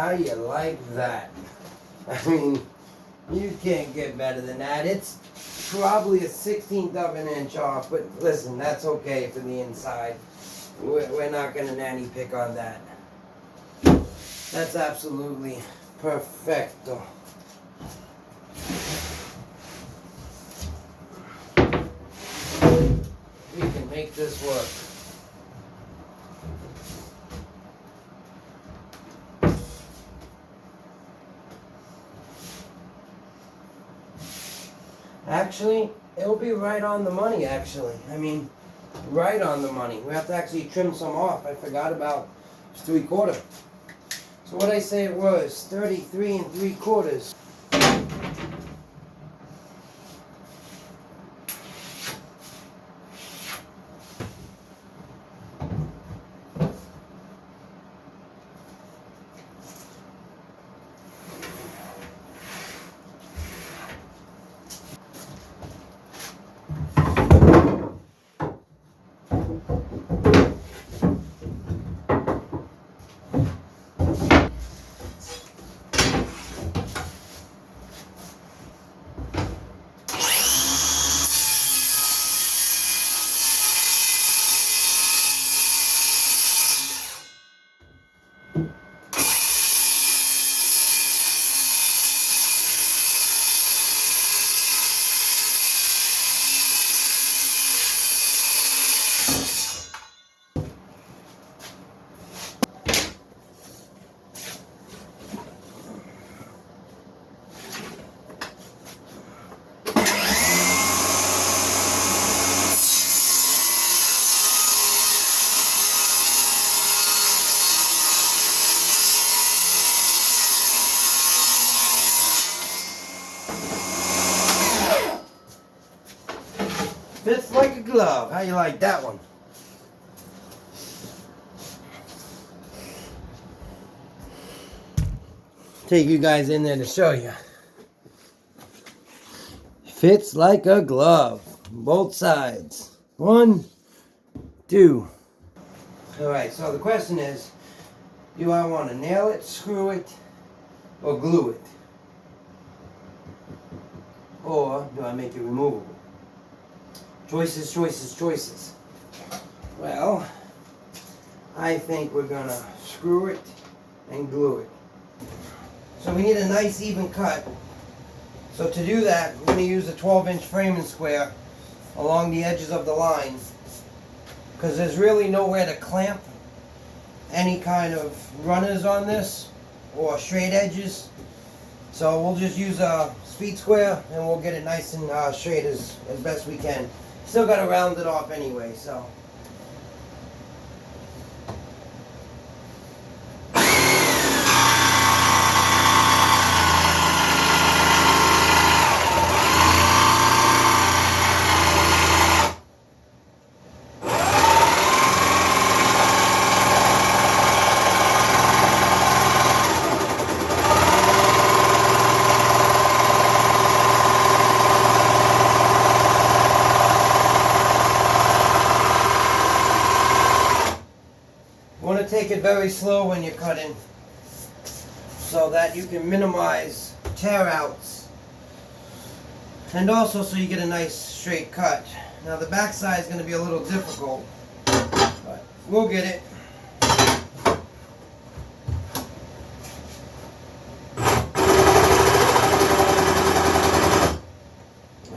How you like that? I mean, you can't get better than that. It's probably a 1/16 of an inch off, but listen, that's okay for the inside. We're not going to nanny pick on that. That's absolutely perfecto. We can make this work. Actually, it'll be right on the money, actually. I mean, right on the money. We have to actually trim some off. I forgot about 3/4. So what I say it was, 33 3/4. Fits like a glove. How you like that one? Take you guys in there to show you. Fits like a glove. Both sides. 1, 2. Alright, so the question is, do I want to nail it, screw it, or glue it? Or do I make it removable? Choices, choices, choices. Well, I think we're gonna screw it and glue it. So we need a nice even cut. So to do that, we're gonna use a 12-inch framing square along the edges of the line, because there's really nowhere to clamp any kind of runners on this or straight edges. So we'll just use a speed square and we'll get it nice and straight as best we can. Still got to round it off anyway, so. Take it very slow when you're cutting so that you can minimize tear outs, and also so you get a nice straight cut. Now the back side is going to be a little difficult, but we'll get it.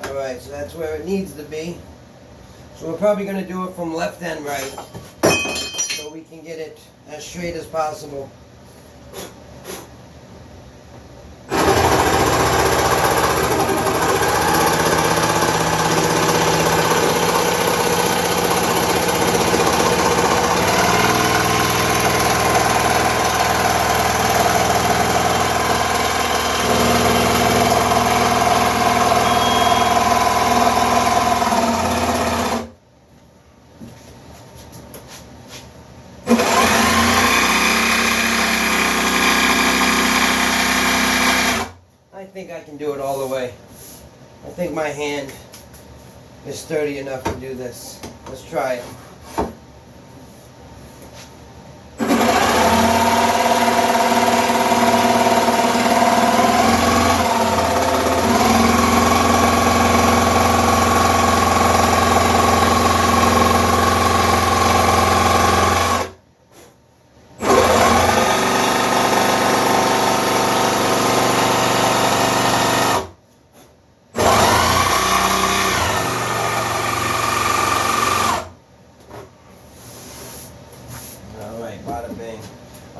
Alright, so that's where it needs to be. So we're probably going to do it from left and right, so we can get it as straight as possible. I think I can do it all the way. I think my hand is sturdy enough to do this. Let's try it.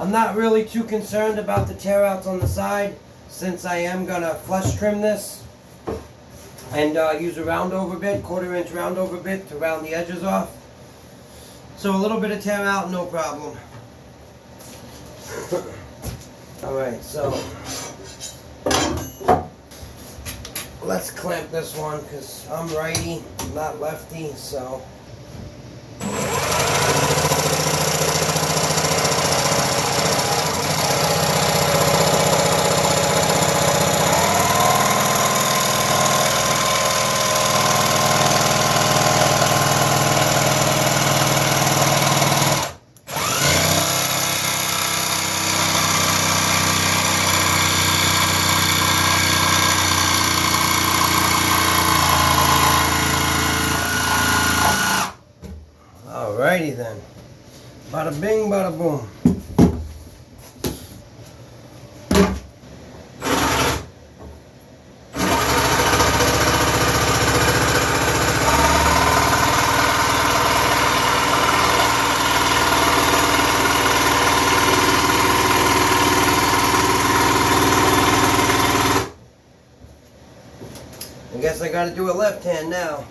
I'm not really too concerned about the tear outs on the side, since I am gonna flush trim this and use a round over bit, 1/4 inch round over bit to round the edges off. So a little bit of tear out, no problem. Alright, so let's clamp this one because I'm righty, not lefty, so. Alrighty then. Bada bing, bada boom. I guess I gotta do a left hand now.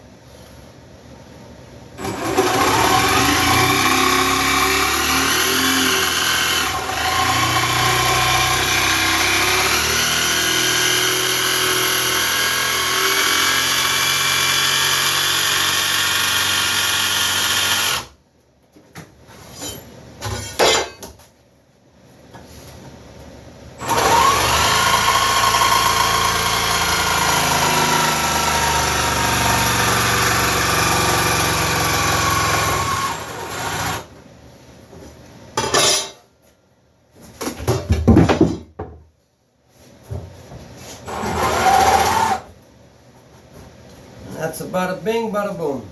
That's a bada bing, bada boom.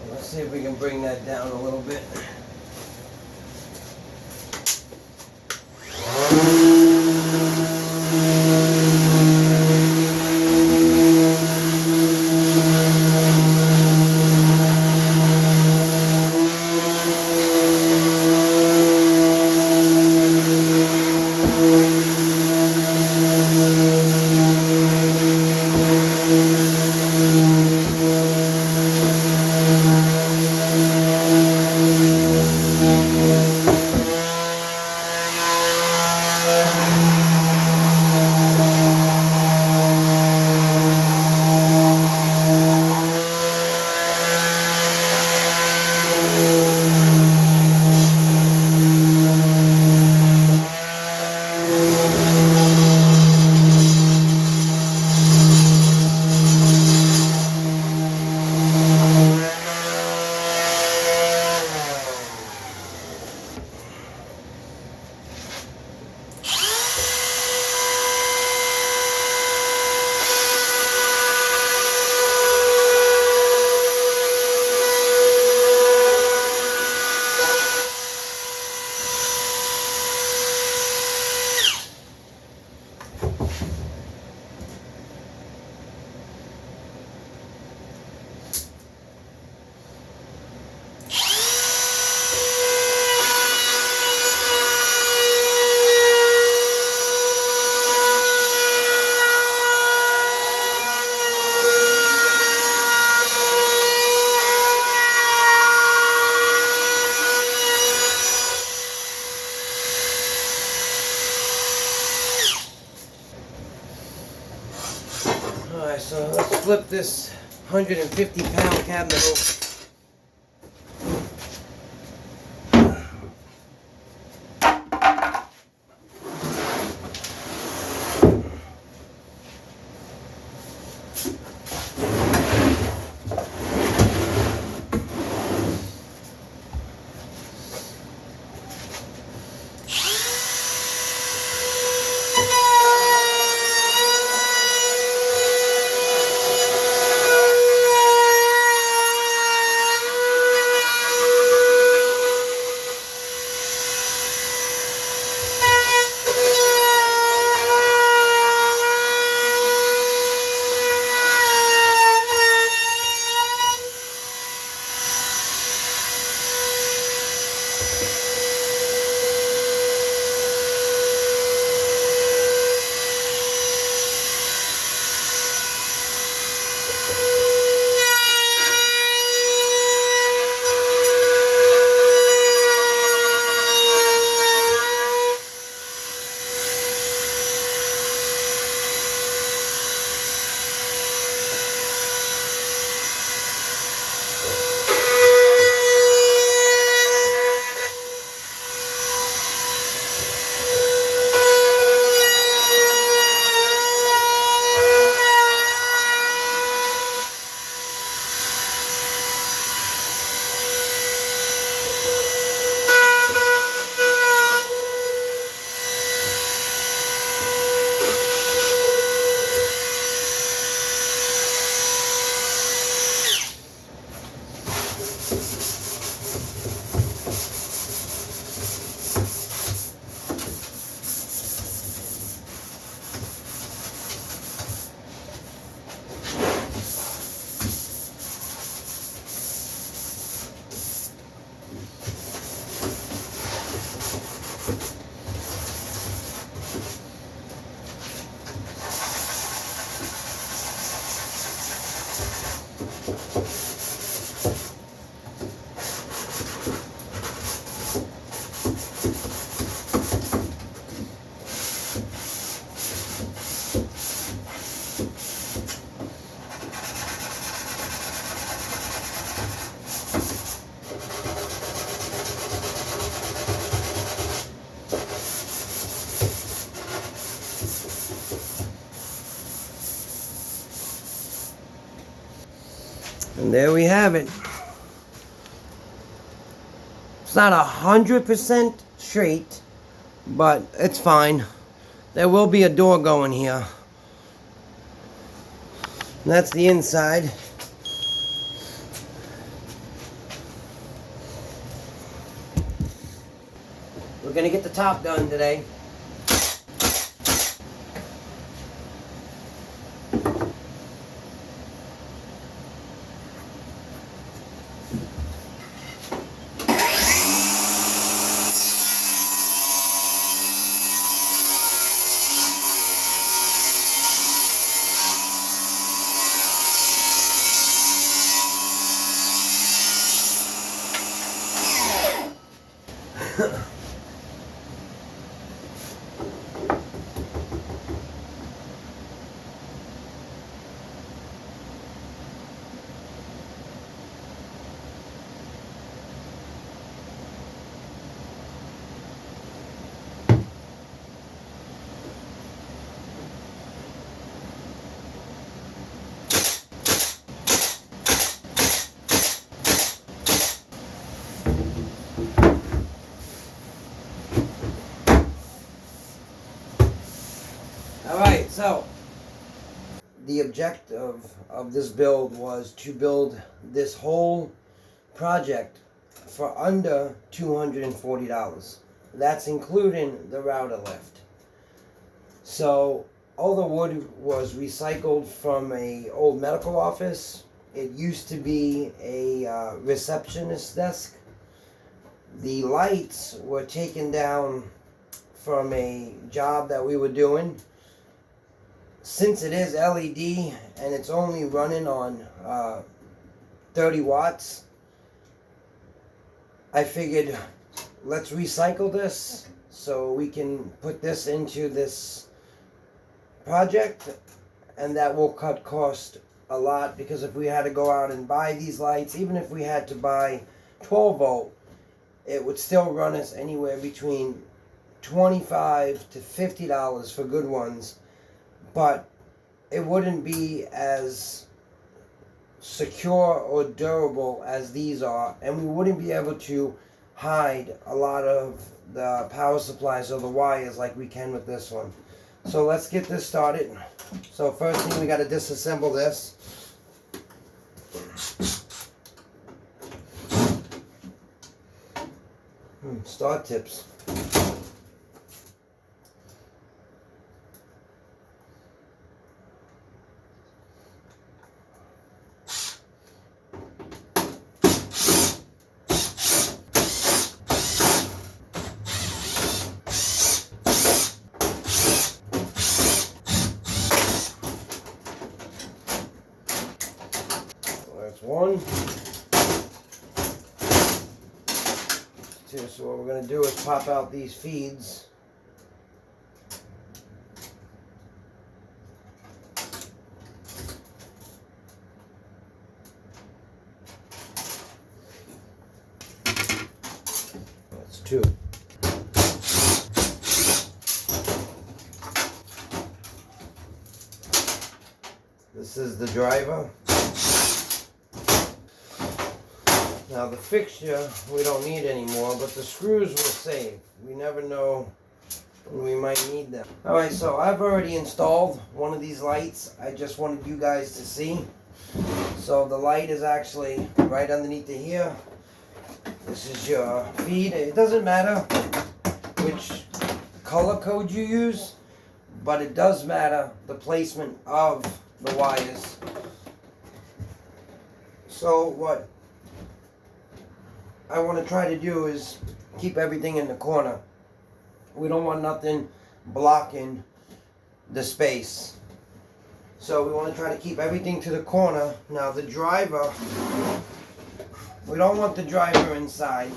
Let's see if we can bring that down a little bit. Alright, so let's flip this 150-pound cabinet over. And there we have it. It's not 100% straight, but it's fine. There will be a door going here. And that's the inside. We're gonna get the top done today. Alright, so the objective of this build was to build this whole project for under $240. That's including the Rout-R-Lift. So all the wood was recycled from an old medical office. It used to be a receptionist desk. The lights were taken down from a job that we were doing. Since it is LED and it's only running on 30 watts, I figured let's recycle this so we can put this into this project, and that will cut cost a lot, because if we had to go out and buy these lights, even if we had to buy 12 volt, it would still run us anywhere between $25 to $50 for good ones. But it wouldn't be as secure or durable as these are, and we wouldn't be able to hide a lot of the power supplies or the wires like we can with this one. So let's get this started. So first thing, we got to disassemble this. Start tips. That's one. Two. So what we're going to do is pop out these feeds. That's two. This is the driver. Now the fixture we don't need anymore, but the screws we'll save. We never know when we might need them. Alright, so I've already installed one of these lights. I just wanted you guys to see. So the light is actually right underneath it here. This is your feed. It doesn't matter which color code you use, but it does matter the placement of the wires. So what I want to try to do is keep everything in the corner. We don't want nothing blocking the space. So we want to try to keep everything to the corner. Now the driver, we don't want the driver inside.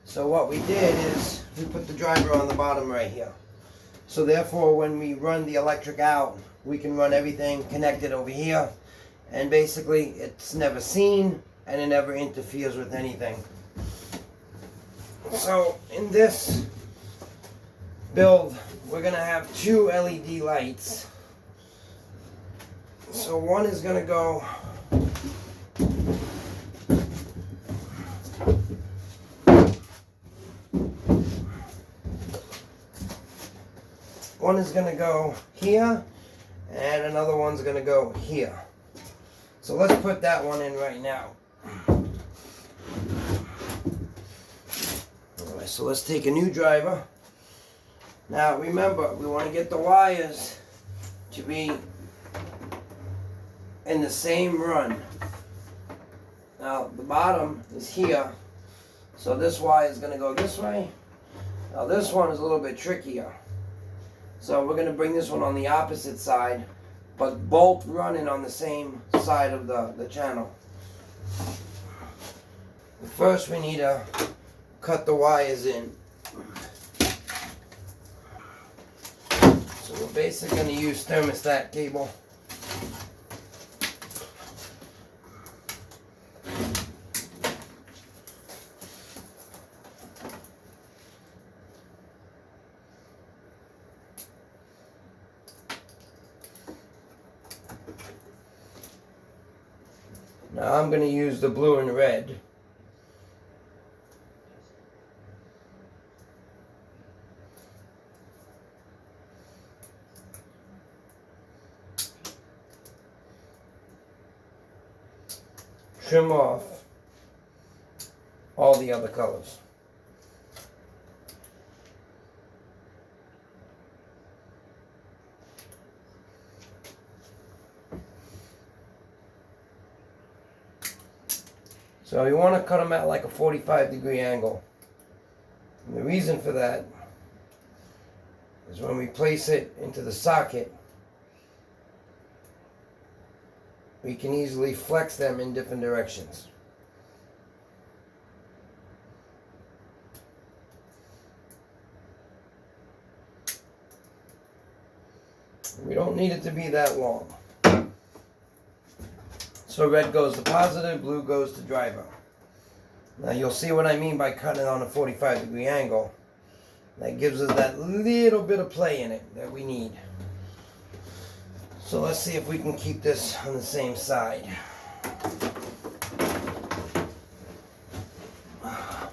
So what we did is we put the driver on the bottom right here. So therefore when we run the electric out, we can run everything connected over here. And basically it's never seen and it never interferes with anything. So in this build, we're going to have two LED lights. So one is going to go here, and another one's going to go here. So let's put that one in right now. Alright, so let's take a new driver. Now remember, we want to get the wires to be in the same run. Now the bottom is here, so this wire is going to go this way. Now this one is a little bit trickier. So we're going to bring this one on the opposite side, but both running on the same side of the channel. First we need to cut the wires in. So we're basically going to use thermostat cable. Now I'm going to use the blue and red. Trim off all the other colors. So you want to cut them at like a 45-degree angle. And the reason for that is when we place it into the socket, we can easily flex them in different directions. We don't need it to be that long. So red goes to positive, blue goes to driver. Now you'll see what I mean by cutting it on a 45-degree angle. That gives us that little bit of play in it that we need. So let's see if we can keep this on the same side. I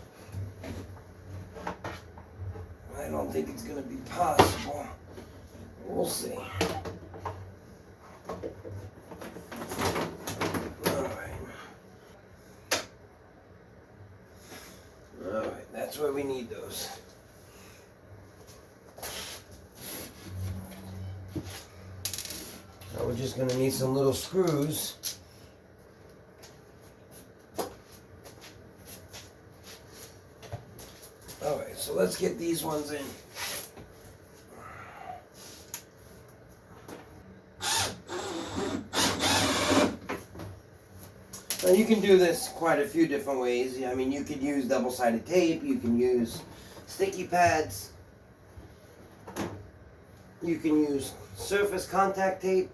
don't think it's going to be possible. We'll see. Alright, that's where we need those. Now we're just going to need some little screws. Alright, so let's get these ones in. Now you can do this quite a few different ways. I mean, you could use double-sided tape, you can use sticky pads, you can use surface contact tape,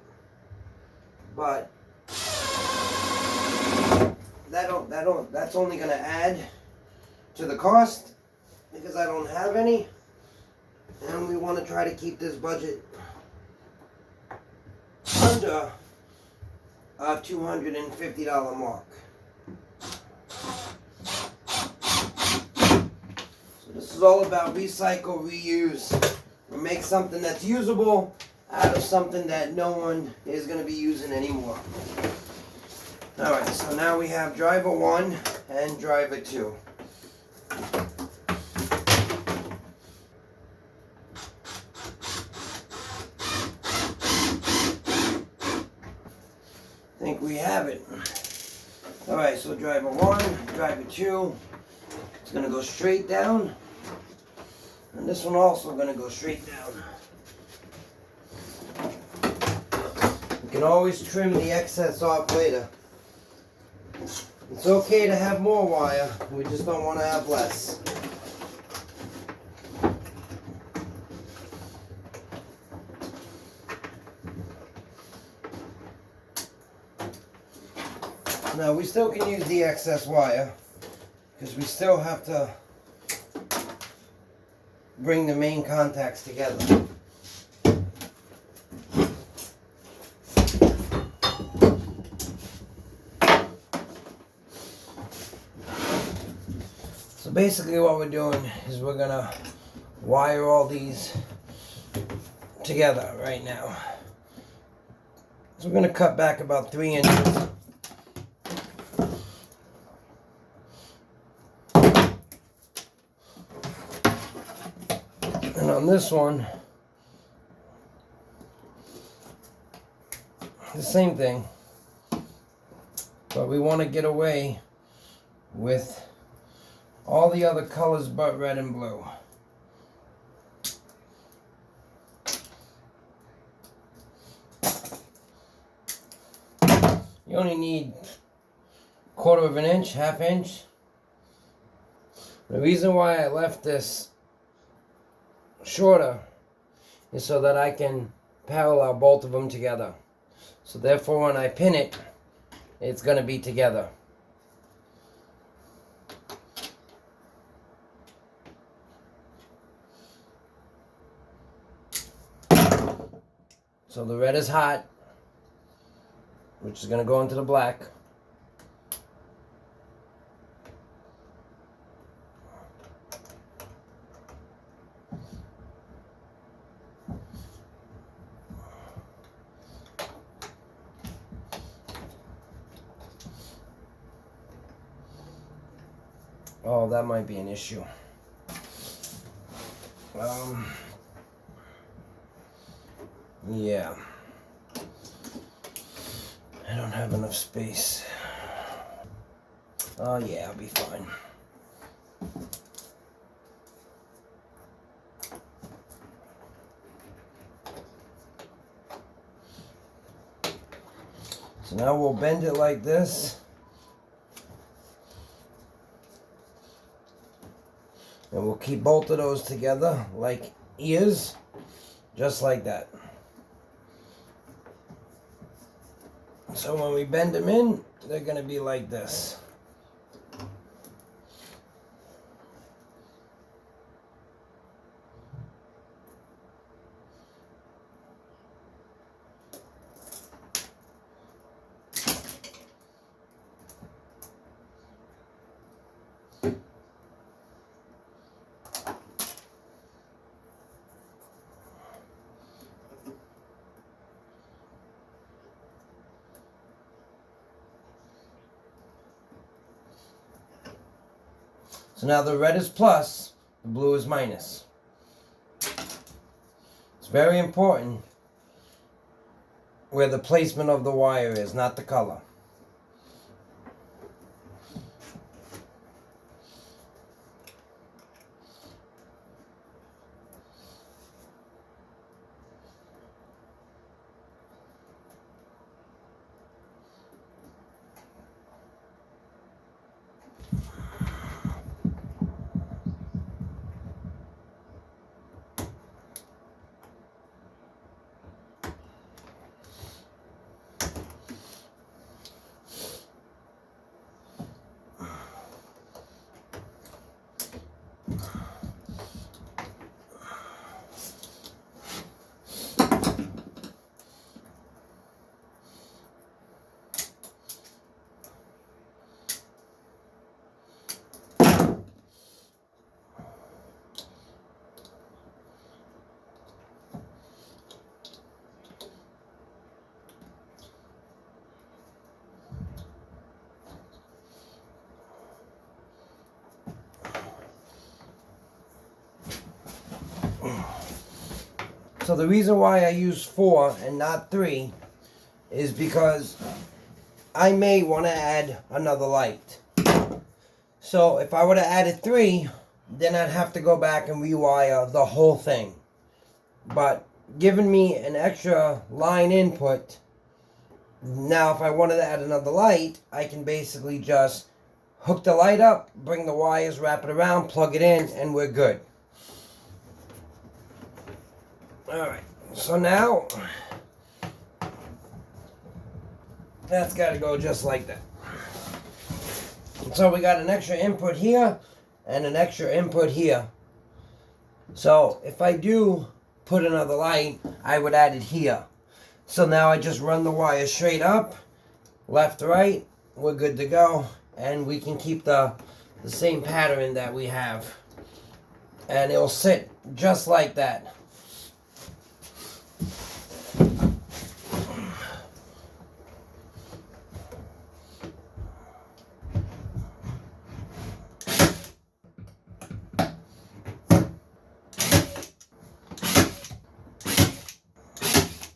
but that's only going to add to the cost because I don't have any, and we want to try to keep this budget under a $250 mark. So this is all about recycle, reuse, and make something that's usable out of something that no one is going to be using anymore. Alright, so now we have driver 1 and driver 2. I think we have it. Alright, so driver 1, driver 2, it's going to go straight down. And this one also going to go straight down. You can always trim the excess off later. It's okay to have more wire, we just don't want to have less. Now we still can use the excess wire because we still have to bring the main contacts together. basically what we're doing is we're gonna wire all these together right now. So we're gonna cut back about 3 inches. And on this one, the same thing, but we want to get away with all the other colors but red and blue. You only need 1/4 of an inch, 1/2 inch. The reason why I left this shorter is so that I can parallel both of them together. So therefore when I pin it, it's going to be together. So the red is hot, which is going to go into the black. Oh, that might be an issue. Yeah. I don't have enough space. Oh yeah, I'll be fine. So now we'll bend it like this. And we'll keep both of those together like ears, just like that. So when we bend them in, they're going to be like this. So now the red is plus, the blue is minus. It's very important where the placement of the wire is, not the color. So the reason why I use 4 and not 3 is because I may want to add another light. So if I would have added 3, then I'd have to go back and rewire the whole thing. But giving me an extra line input, now if I wanted to add another light, I can basically just hook the light up, bring the wires, wrap it around, plug it in, and we're good. Alright, so now that's got to go just like that. So we got an extra input here and an extra input here. So if I do put another light, I would add it here. So now I just run the wire straight up, left, right, we're good to go, and we can keep the the same pattern that we have. And it'll sit just like that.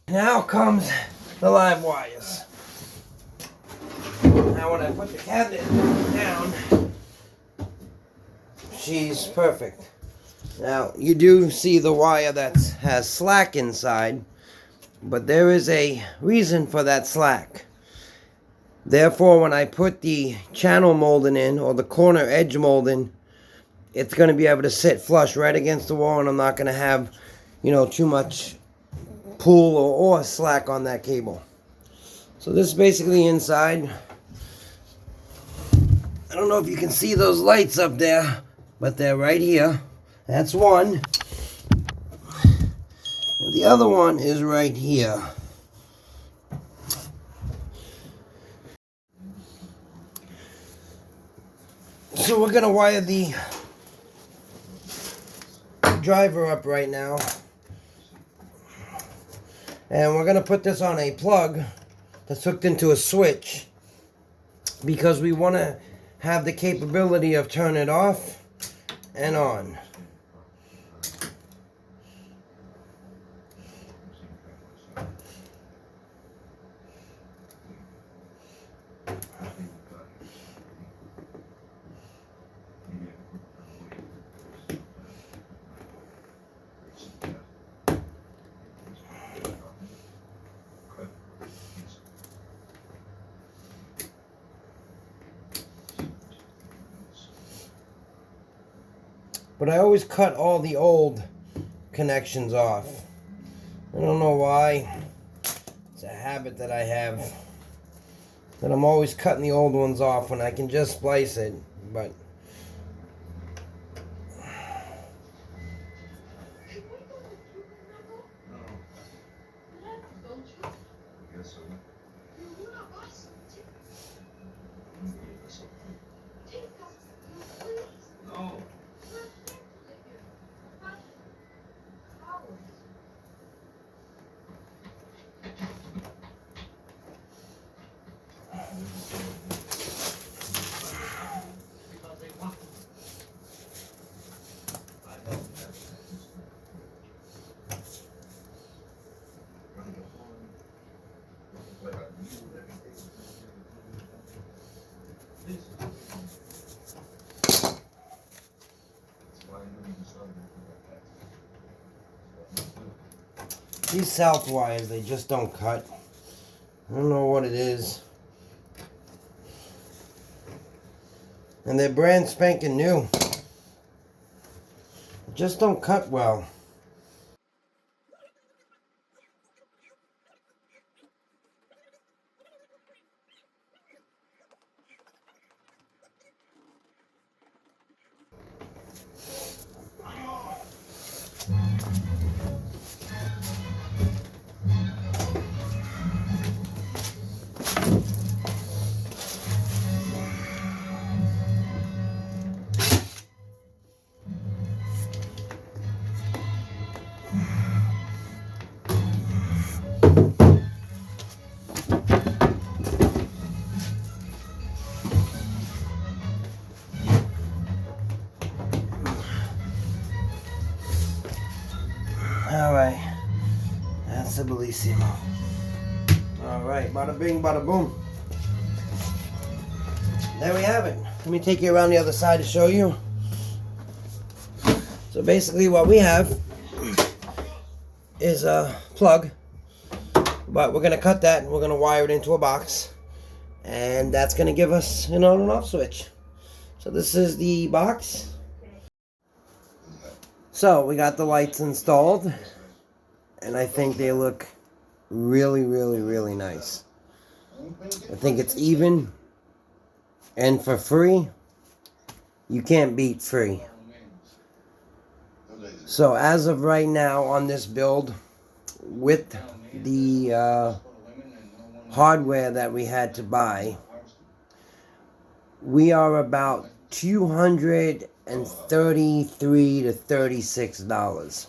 Now comes the live wires. Now when I put the cabinet down, she's perfect. Now you do see the wire that has slack inside, but there is a reason for that slack. Therefore, when I put the channel molding in, or the corner edge molding, it's going to be able to sit flush right against the wall, and I'm not going to have, you know, too much pull or slack on that cable. So this is basically inside. I don't know if you can see those lights up there, but they're right here. That's one. And the other one is right here. So we're going to wire the driver up right now. And we're going to put this on a plug that's hooked into a switch, because we want to have the capability of turning it off and on. But I always cut all the old connections off. I don't know why. It's a habit that I have. That I'm always cutting the old ones off when I can just splice it. But these south wires, they just don't cut. I don't know what it is. And they're brand spanking new. Just don't cut well. Alright, that's the Bellissimo. Alright, bada bing, bada boom. There we have it. Let me take you around the other side to show you. So basically what we have is a plug, but we're going to cut that and we're going to wire it into a box, and that's going to give us an on and off switch. So this is the box. So we got the lights installed, and I think they look really, really, really nice. I think it's even, and for free, you can't beat free. So as of right now on this build, with the hardware that we had to buy, we are about $233 to $36.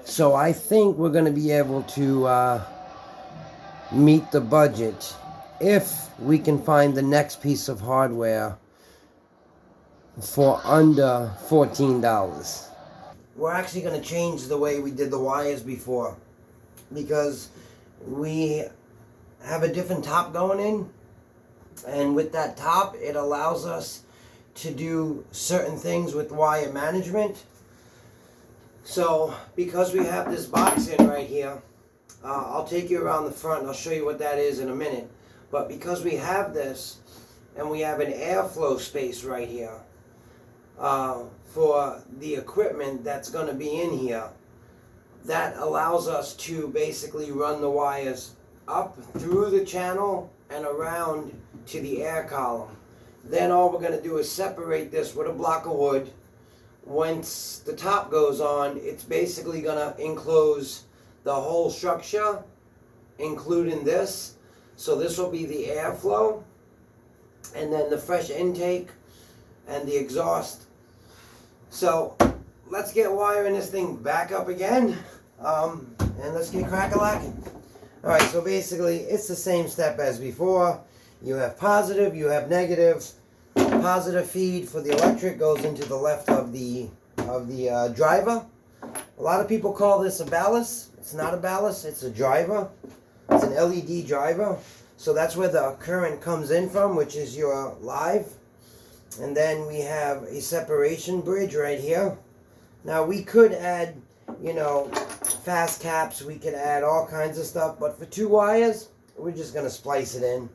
So I think we're going to be able to meet the budget if we can find the next piece of hardware for under $14. We're actually going to change the way we did the wires before, because we have a different top going in, and with that top it allows us to do certain things with wire management. So because we have this box in right here, I'll take you around the front and I'll show you what that is in a minute. But because we have this and we have an airflow space right here for the equipment that's going to be in here, that allows us to basically run the wires up through the channel and around to the air column. Then all we're going to do is separate this with a block of wood. Once the top goes on, it's basically going to enclose the whole structure, including this. So this will be the airflow, and then the fresh intake and the exhaust. So let's get wiring this thing back up again, and let's get crack-a-lacking. Alright, so basically it's the same step as before. You have positive, you have negative. Positive feed for the electric goes into the left of the driver. A lot of people call this a ballast. It's not a ballast, it's a driver. It's an LED driver. So that's where the current comes in from, which is your live. And then we have a separation bridge right here. Now we could add, you know, fast caps, we could add all kinds of stuff, but for 2 wires, we're just going to splice it in.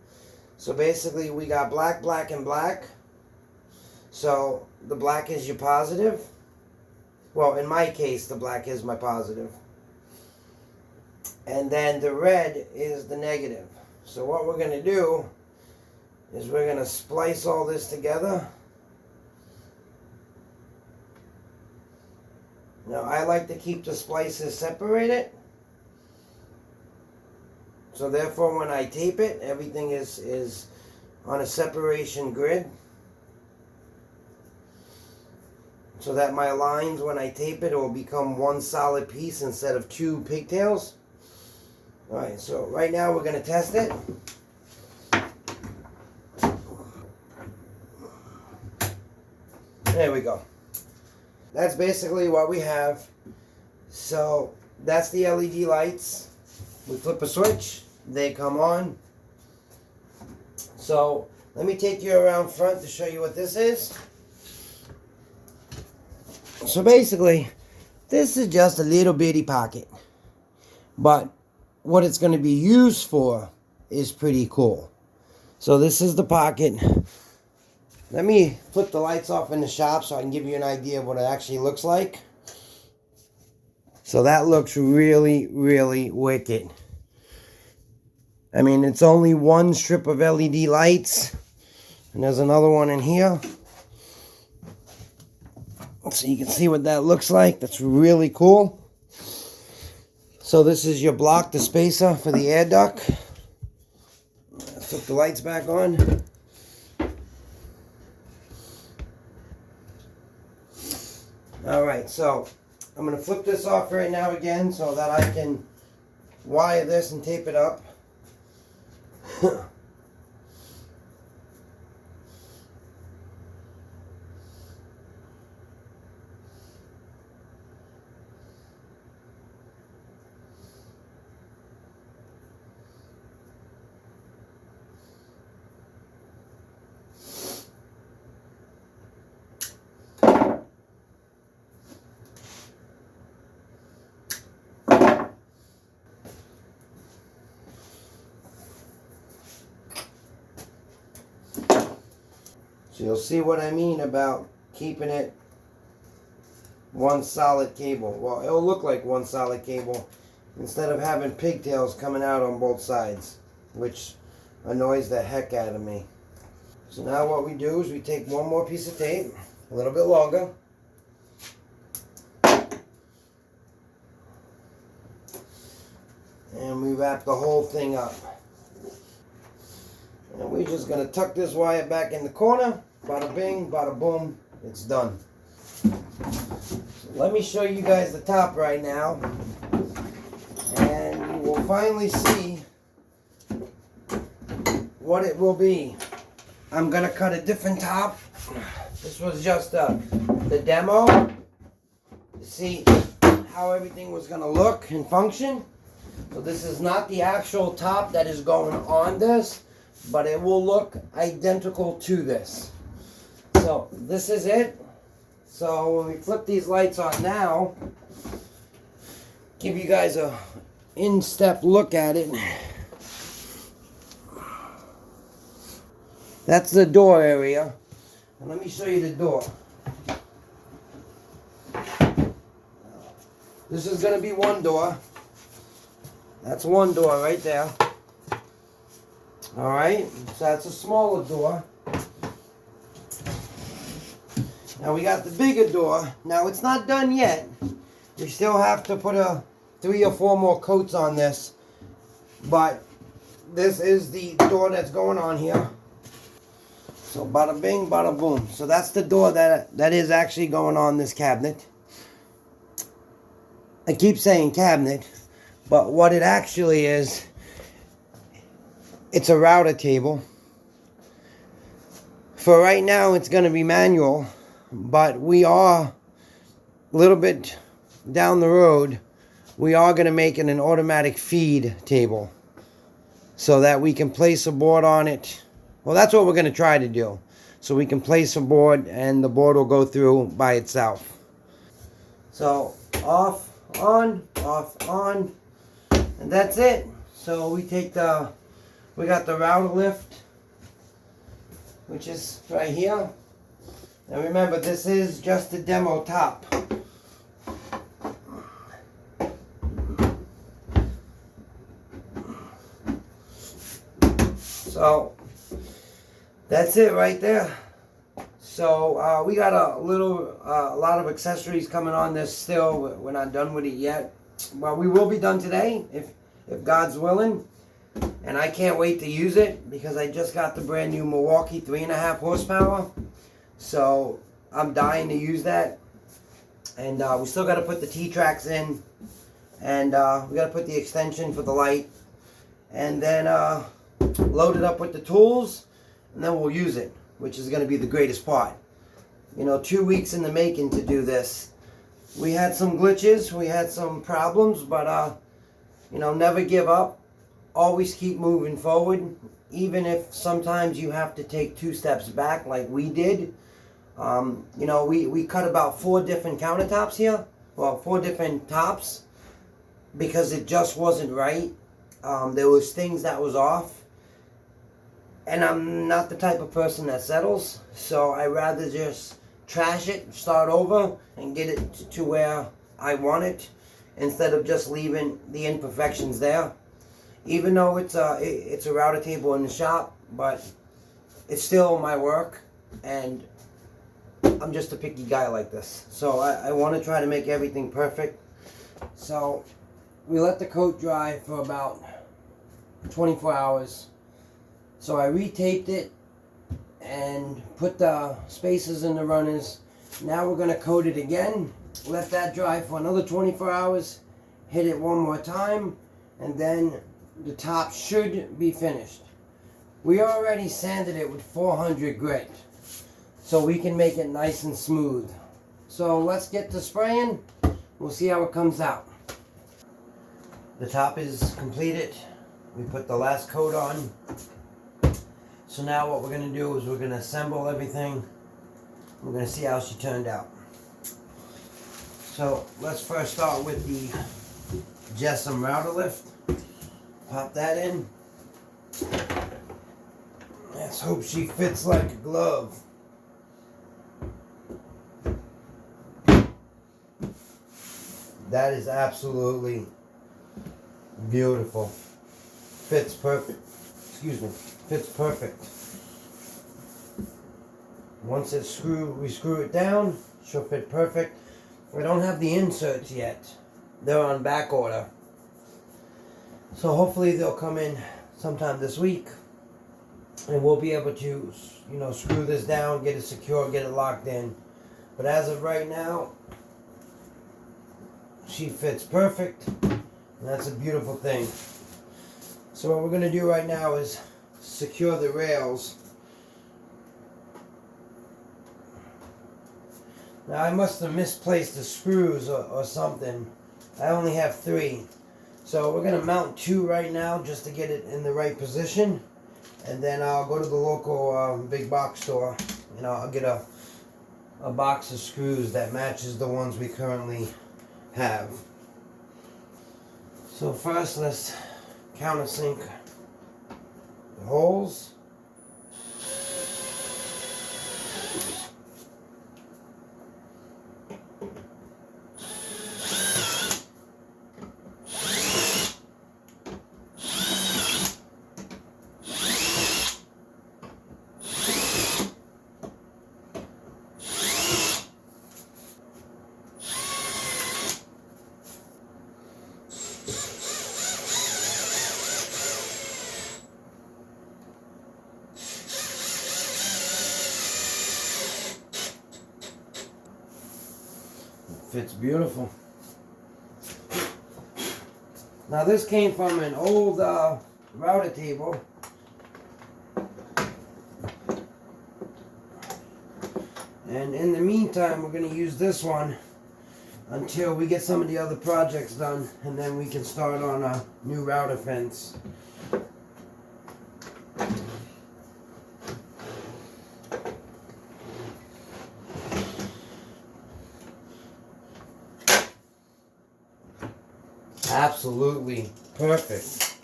So basically we got black, black, and black. So the black is your positive. Well, in my case, the black is my positive. And then the red is the negative. So what we're going to do is we're going to splice all this together. Now I like to keep the splices separated. So therefore when I tape it, everything is on a separation grid. So that my lines, when I tape it will become one solid piece instead of 2 pigtails. Alright, so right now we're going to test it. There we go. That's basically what we have. So that's the LED lights. We flip a switch, they come on. So let me take you around front to show you what this is. So basically, this is just a little bitty pocket. But what it's going to be used for is pretty cool. So this is the pocket. Let me flip the lights off in the shop so I can give you an idea of what it actually looks like. So that looks really, really wicked. I mean, it's only one strip of LED lights. And there's another one in here. So you can see what that looks like. That's really cool. So this is your block, the spacer for the air duct. Flip the lights back on. Alright, so I'm going to flip this off right now again so that I can wire this and tape it up. So you'll see what I mean about keeping it one solid cable. Well, it'll look like one solid cable instead of having pigtails coming out on both sides, which annoys the heck out of me. So now what we do is we take one more piece of tape, a little bit longer. And we wrap the whole thing up. And we're just going to tuck this wire back in the corner. bada bing, bada boom, it's done. So let me show you guys the top right now, and you will finally see what it will be. I'm gonna cut a different top. This was just the demo to see how everything was gonna look and function. So this is not the actual top that is going on this, but it will look identical to this. So this is it. So when we flip these lights on now, give you guys a in-step look at it. That's the door area. And let me show you the door. This is going to be one door. That's one door right there. Alright, so that's a smaller door. Now we got the bigger door. Now it's not done yet. We still have to put 3 or 4 more coats on this. But this is the door that's going on here. So bada bing, bada boom. So that's the door that is actually going on this cabinet. I keep saying cabinet, but what it actually is, it's a router table. For right now, it's going to be manual, but we are a little bit down the road. We are going to make it an automatic feed table so that we can place a board on it. Well, that's what we're going to try to do. So we can place a board and the board will go through by itself. So off, on, and that's it. So we take we got the Rout-R-Lift, which is right here. And remember, this is just a demo top. So that's it right there. So we got a lot of accessories coming on this still. We're not done with it yet. Well, we will be done today if God's willing. And I can't wait to use it because I just got the brand new Milwaukee 3.5 horsepower. So I'm dying to use that. And we still got to put the T-tracks in. And we got to put the extension for the light. And then load it up with the tools. And then we'll use it, which is going to be the greatest part. You know, 2 weeks in the making to do this. We had some glitches, we had some problems, but you know, never give up. Always keep moving forward, even if sometimes you have to take 2 steps back like we did. You know, we cut about 4 different countertops here. Well, 4 different tops because it just wasn't right. There was things that was off. And I'm not the type of person that settles, so I rather just trash it, start over, and get it to where I want it, instead of just leaving the imperfections there. Even though it's a router table in the shop, but it's still my work, and I'm just a picky guy like this. So I want to try to make everything perfect. So we let the coat dry for about 24 hours. So I retaped it and put the spacers in the runners. Now we're going to coat it again. Let that dry for another 24 hours. Hit it one more time. And then the top should be finished. We already sanded it with 400 grit. So we can make it nice and smooth. So let's get to spraying. We'll see how it comes out. The top is completed. We put the last coat on. So now what we're going to do is we're going to assemble everything. We're going to see how she turned out. So let's first start with the JessEm Rout-R-Lift. Pop that in. Let's hope she fits like a glove. That is absolutely beautiful. Fits perfect. Excuse me. Fits perfect. Once it's we screw it down, she'll fit perfect. We don't have the inserts yet. They're on back order. So hopefully they'll come in sometime this week. and we'll be able to, you know, screw this down, get it secure, get it locked in. But as of right now, she fits perfect, and that's a beautiful thing. So what we're going to do right now is secure the rails. Now I must have misplaced the screws or something. I only have 3. So we're going to mount 2 right now just to get it in the right position. And then I'll go to the local big box store and I'll get a box of screws that matches the ones we currently have. So first let's countersink the holes. Fits beautiful. Now this came from an old router table. And in the meantime, we're going to use this one until we get some of the other projects done, and then we can start on a new router fence. Absolutely perfect.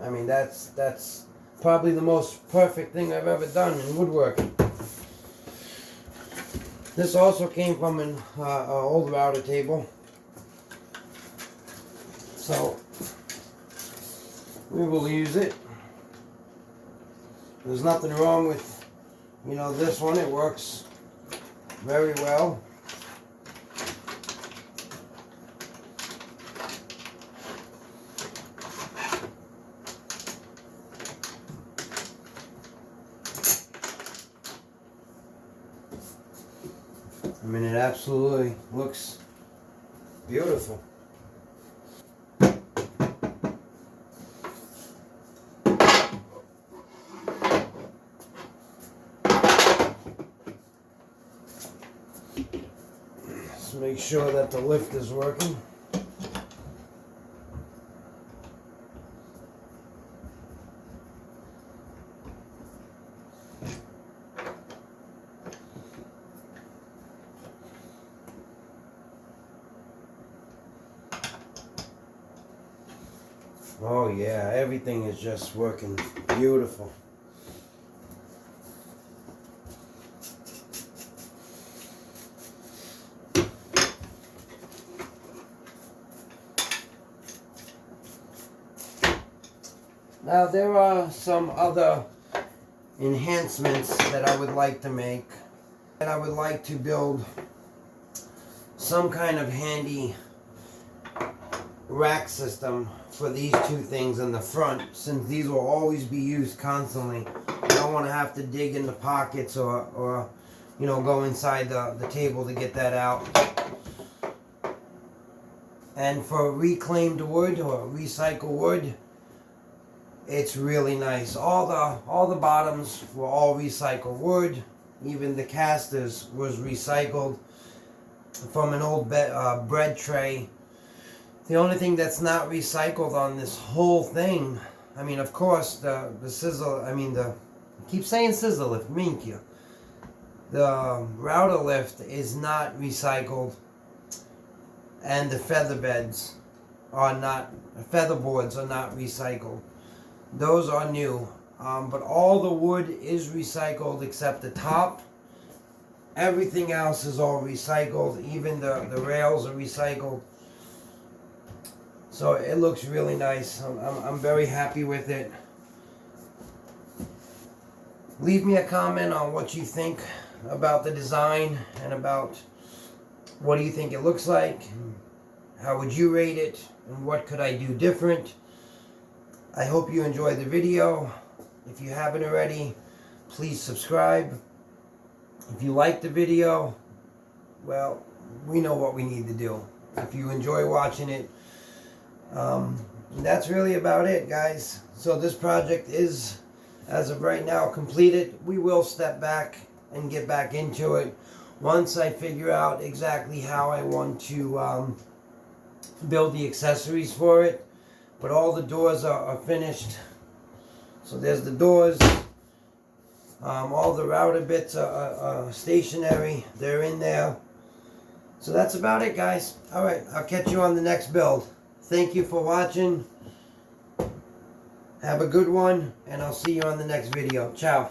I mean, that's probably the most perfect thing I've ever done in woodworking. This also came from an old router table, so we will use it. There's nothing wrong with, you know, this one. It works very well. I mean, it absolutely looks beautiful. Let's make sure that the lift is working. Oh yeah, everything is just working beautiful. Now there are some other enhancements that I would like to make. And I would like to build some kind of handy rack system for these 2 things in the front, since these will always be used constantly. I don't want to have to dig in the pockets or you know, go inside the table to get that out. And for reclaimed wood or recycled wood, it's really nice. All the bottoms were all recycled wood. Even the casters was recycled from an old bread tray. The only thing that's not recycled on this whole thing, I mean, of course, the sizzle, I mean, I keep saying sizzle lift, thank you. The Rout-R-Lift is not recycled, and the featherboards are not recycled. Those are new, but all the wood is recycled except the top. Everything else is all recycled, even the rails are recycled. So it looks really nice. I'm very happy with it. Leave me a comment on what you think about the design and about what do you think it looks like. How would you rate it? And what could I do different? I hope you enjoyed the video. If you haven't already, please subscribe. If you like the video, well, we know what we need to do. If you enjoy watching it, that's really about it, guys. So this project is, as of right now, completed. We will step back and get back into it once I figure out exactly how I want to build the accessories for it. But all the doors are finished. So there's the doors. All the router bits are stationary. They're in there. So that's about it, guys. Alright, I'll catch you on the next build. Thank you for watching. Have a good one, and I'll see you on the next video. Ciao.